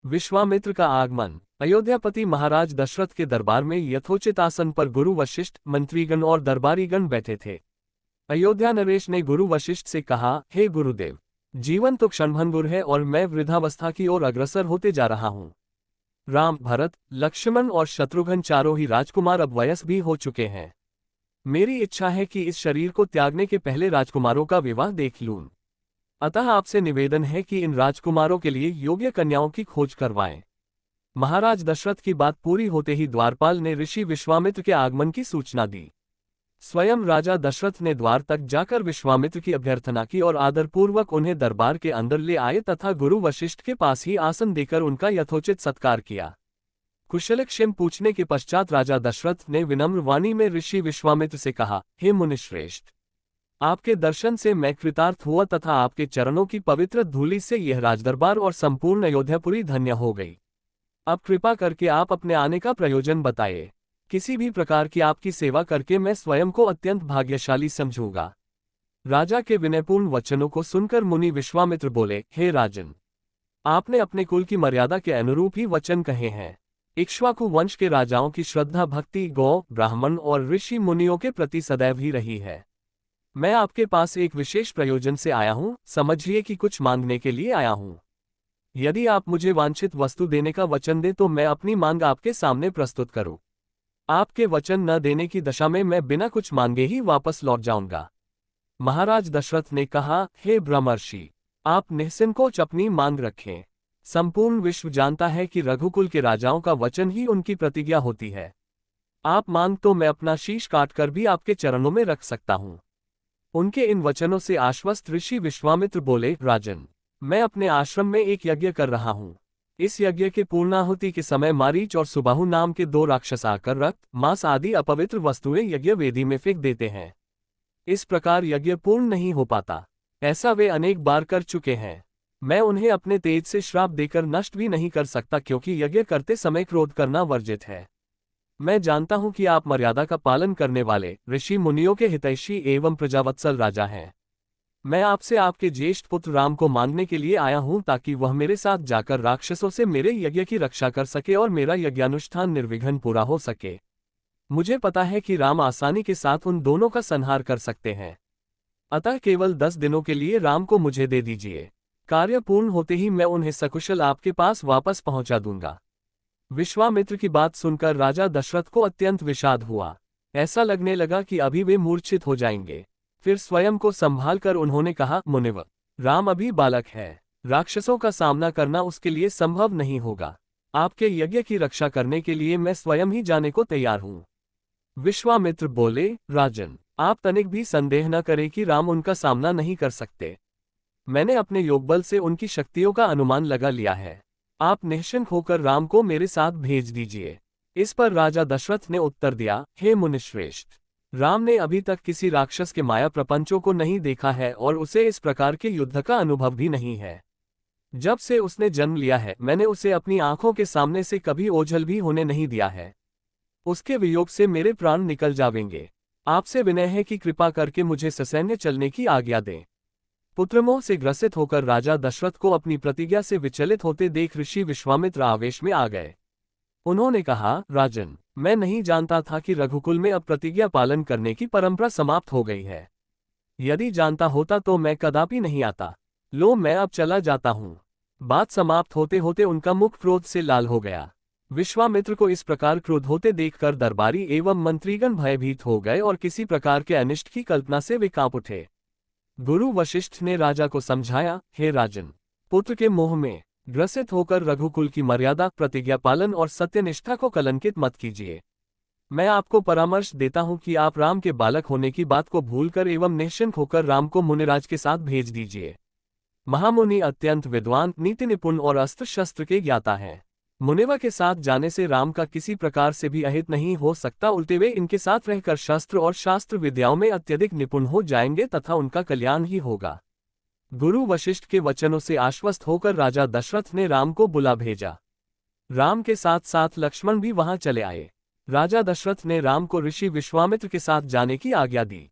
विश्वामित्र का आगमन। अयोध्यापति महाराज दशरथ के दरबार में यथोचित आसन पर गुरु वशिष्ठ, मंत्रीगण और दरबारीगण बैठे थे। अयोध्या नरेश ने गुरु वशिष्ठ से कहा, हे गुरुदेव, जीवन तो क्षणभंगुर है और मैं वृद्धावस्था की ओर अग्रसर होते जा रहा हूँ। राम, भरत, लक्ष्मण और शत्रुघ्न चारों ही राजकुमार अब वयस्क भी हो चुके हैं। मेरी इच्छा है कि इस शरीर को त्यागने के पहले राजकुमारों का विवाह देख लूं। अतः आपसे निवेदन है कि इन राजकुमारों के लिए योग्य कन्याओं की खोज करवाएं। महाराज दशरथ की बात पूरी होते ही द्वारपाल ने ऋषि विश्वामित्र के आगमन की सूचना दी। स्वयं राजा दशरथ ने द्वार तक जाकर विश्वामित्र की अभ्यर्थना की और आदरपूर्वक उन्हें दरबार के अंदर ले आए तथा गुरु वशिष्ठ के पास ही आसन देकर उनका यथोचित सत्कार किया। कुशलक्षेम पूछने के पश्चात राजा दशरथ ने विनम्र वाणी में ऋषि विश्वामित्र से कहा, हे मुनिश्रेष्ठ, आपके दर्शन से मैं कृतार्थ हुआ तथा आपके चरणों की पवित्र धूलि से यह राजदरबार और संपूर्ण अयोध्यापुरी धन्य हो गई। अब कृपा करके आप अपने आने का प्रयोजन बताइए। किसी भी प्रकार की आपकी सेवा करके मैं स्वयं को अत्यंत भाग्यशाली समझूंगा। राजा के विनयपूर्ण वचनों को सुनकर मुनि विश्वामित्र बोले, हे राजन, आपने अपने कुल की मर्यादा के अनुरूप ही वचन कहे हैं। इक्ष्वाकु वंश के राजाओं की श्रद्धा भक्ति गौ, ब्राह्मण और ऋषि मुनियों के प्रति सदैव ही रही है। मैं आपके पास एक विशेष प्रयोजन से आया हूं, समझिए कि कुछ मांगने के लिए आया हूं। यदि आप मुझे वांछित वस्तु देने का वचन दें तो मैं अपनी मांग आपके सामने प्रस्तुत करूं। आपके वचन न देने की दशा में मैं बिना कुछ मांगे ही वापस लौट जाऊंगा। महाराज दशरथ ने कहा, हे ब्रह्मर्षि, आप निःसंकोच अपनी मांग रखें। संपूर्ण विश्व जानता है कि रघुकुल के राजाओं का वचन ही उनकी प्रतिज्ञा होती है। आप मांग तो मैं अपना शीश काटकर भी आपके चरणों में रख सकता हूं। उनके इन वचनों से आश्वस्त ऋषि विश्वामित्र बोले, राजन, मैं अपने आश्रम में एक यज्ञ कर रहा हूं। इस यज्ञ के पूर्णाहुति के समय मारीच और सुबाहु नाम के दो राक्षस आकर रक्त, मांस आदि अपवित्र वस्तुएं यज्ञ वेदी में फेंक देते हैं। इस प्रकार यज्ञ पूर्ण नहीं हो पाता। ऐसा वे अनेक बार कर चुके हैं। मैं उन्हें अपने तेज से श्राप देकर नष्ट भी नहीं कर सकता, क्योंकि यज्ञ करते समय क्रोध करना वर्जित है। मैं जानता हूं कि आप मर्यादा का पालन करने वाले ऋषि मुनियों के हितैषी एवं प्रजावत्सल राजा हैं। मैं आपसे आपके ज्येष्ठ पुत्र राम को मांगने के लिए आया हूं, ताकि वह मेरे साथ जाकर राक्षसों से मेरे यज्ञ की रक्षा कर सके और मेरा यज्ञानुष्ठान निर्विघ्न पूरा हो सके। मुझे पता है कि राम आसानी के साथ उन दोनों का संहार कर सकते हैं। अतः केवल 10 दिनों के लिए राम को मुझे दे दीजिए। कार्य पूर्ण होते ही मैं उन्हें सकुशल आपके पास वापस पहुंचा दूंगा। विश्वामित्र की बात सुनकर राजा दशरथ को अत्यंत विषाद हुआ। ऐसा लगने लगा कि अभी वे मूर्छित हो जाएंगे। फिर स्वयं को संभाल कर उन्होंने कहा, मुनिवर, राम अभी बालक है। राक्षसों का सामना करना उसके लिए संभव नहीं होगा। आपके यज्ञ की रक्षा करने के लिए मैं स्वयं ही जाने को तैयार हूं। विश्वामित्र बोले, राजन, आप तनिक भी संदेह न करें कि राम उनका सामना नहीं कर सकते। मैंने अपने योगबल से उनकी शक्तियों का अनुमान लगा लिया है। आप निश्चिंत होकर राम को मेरे साथ भेज दीजिए। इस पर राजा दशरथ ने उत्तर दिया, हे मुनिश्रेष्ठ, राम ने अभी तक किसी राक्षस के माया प्रपंचों को नहीं देखा है और उसे इस प्रकार के युद्ध का अनुभव भी नहीं है। जब से उसने जन्म लिया है मैंने उसे अपनी आंखों के सामने से कभी ओझल भी होने नहीं दिया है। उसके वियोग से मेरे प्राण निकल जावेंगे। आपसे विनय है कि कृपा करके मुझे ससैन्य चलने की आज्ञा दें। पुत्रमोह से ग्रसित होकर राजा दशरथ को अपनी प्रतिज्ञा से विचलित होते देख ऋषि विश्वामित्र आवेश में आ गए। उन्होंने कहा, राजन, मैं नहीं जानता था कि रघुकुल में अब प्रतिज्ञा पालन करने की परंपरा समाप्त हो गई है। यदि जानता होता तो मैं कदापि नहीं आता। लो, मैं अब चला जाता हूं। बात समाप्त होते होते उनका मुख क्रोध से लाल हो गया। विश्वामित्र को इस प्रकार क्रोध होते देखकर दरबारी एवं मंत्रीगण भयभीत हो गए और किसी प्रकार के अनिष्ट की कल्पना से वे कांप उठे। गुरु वशिष्ठ ने राजा को समझाया, हे राजन, पुत्र के मोह में ग्रसित होकर रघुकुल की मर्यादा, प्रतिज्ञा पालन और सत्यनिष्ठा को कलंकित मत कीजिए। मैं आपको परामर्श देता हूं कि आप राम के बालक होने की बात को भूलकर एवं निश्चिंत होकर राम को मुनिराज के साथ भेज दीजिए। महामुनि अत्यंत विद्वान, नीति निपुण और अस्त्र शस्त्र के ज्ञाता हैं। मुनिवर के साथ जाने से राम का किसी प्रकार से भी अहित नहीं हो सकता, उल्टे वे इनके साथ रहकर शस्त्र और शास्त्र विद्याओं में अत्यधिक निपुण हो जाएंगे तथा उनका कल्याण ही होगा। गुरु वशिष्ठ के वचनों से आश्वस्त होकर राजा दशरथ ने राम को बुला भेजा। राम के साथ साथ लक्ष्मण भी वहां चले आए। राजा दशरथ ने राम को ऋषि विश्वामित्र के साथ जाने की आज्ञा दी।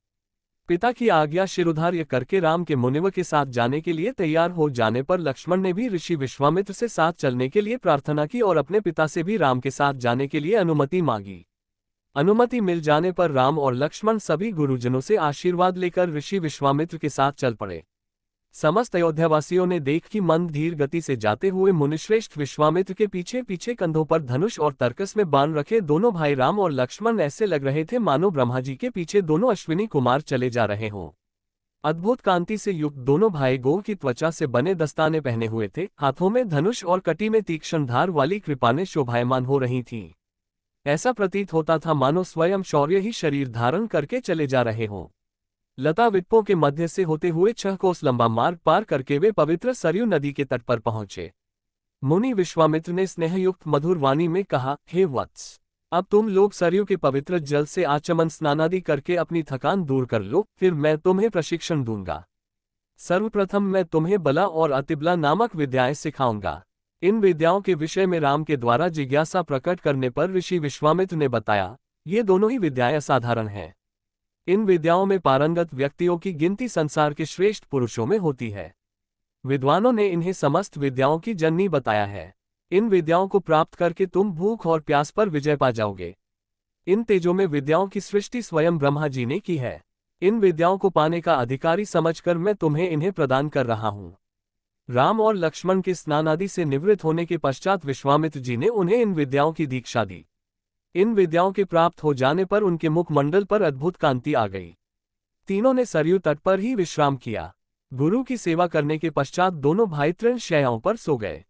पिता की आज्ञा शिरोधार्य करके राम के मुनिव के साथ जाने के लिए तैयार हो जाने पर लक्ष्मण ने भी ऋषि विश्वामित्र से साथ चलने के लिए प्रार्थना की और अपने पिता से भी राम के साथ जाने के लिए अनुमति मांगी। अनुमति मिल जाने पर राम और लक्ष्मण सभी गुरुजनों से आशीर्वाद लेकर ऋषि विश्वामित्र के साथ चल पड़े। समस्त अयोध्यावासियों ने देख कि मंद धीर गति से जाते हुए मुनिश्रेष्ठ विश्वामित्र के पीछे पीछे कंधों पर धनुष और तरकस में बाण रखे दोनों भाई राम और लक्ष्मण ऐसे लग रहे थे मानो ब्रह्मा जी के पीछे दोनों अश्विनी कुमार चले जा रहे हों। अद्भुत कांति से युक्त दोनों भाई गौ की त्वचा से बने दस्ताने पहने हुए थे, हाथों में धनुष और कटी में तीक्ष्ण धार वाली कृपानें शोभायमान हो रही थीं। ऐसा प्रतीत होता था मानो स्वयं शौर्य ही शरीर धारण करके चले जा रहे हों। लता विप्पों के मध्य से होते हुए 6 कोस लंबा मार्ग पार करके वे पवित्र सरयू नदी के तट पर पहुंचे। मुनि विश्वामित्र ने स्नेहयुक्त मधुर वाणी में कहा, हे वत्स, अब तुम लोग सरयू के पवित्र जल से आचमन स्नानादि करके अपनी थकान दूर कर लो, फिर मैं तुम्हें प्रशिक्षण दूंगा। सर्वप्रथम मैं तुम्हें बला और अतिबला नामक विद्याएं सिखाऊंगा। इन विद्याओं के विषय में राम के द्वारा जिज्ञासा प्रकट करने पर ऋषि विश्वामित्र ने बताया, ये दोनों ही विद्याएं असाधारण हैं। इन विद्याओं में पारंगत व्यक्तियों की गिनती संसार के श्रेष्ठ पुरुषों में होती है। विद्वानों ने इन्हें समस्त विद्याओं की जननी बताया है। इन विद्याओं को प्राप्त करके तुम भूख और प्यास पर विजय पा जाओगे। इन तेजों में विद्याओं की सृष्टि स्वयं ब्रह्मा जी ने की है। इन विद्याओं को पाने का अधिकारी समझकर मैं तुम्हें इन्हें प्रदान कर रहा हूँ। राम और लक्ष्मण के स्नान आदि से निवृत्त होने के पश्चात विश्वामित्र जी ने उन्हें इन विद्याओं की दीक्षा दी। इन विद्याओं के प्राप्त हो जाने पर उनके मुखमंडल पर अद्भुत कांति आ गई। तीनों ने सरयू तट पर ही विश्राम किया। गुरु की सेवा करने के पश्चात दोनों भाई तृण शैयाओं पर सो गए।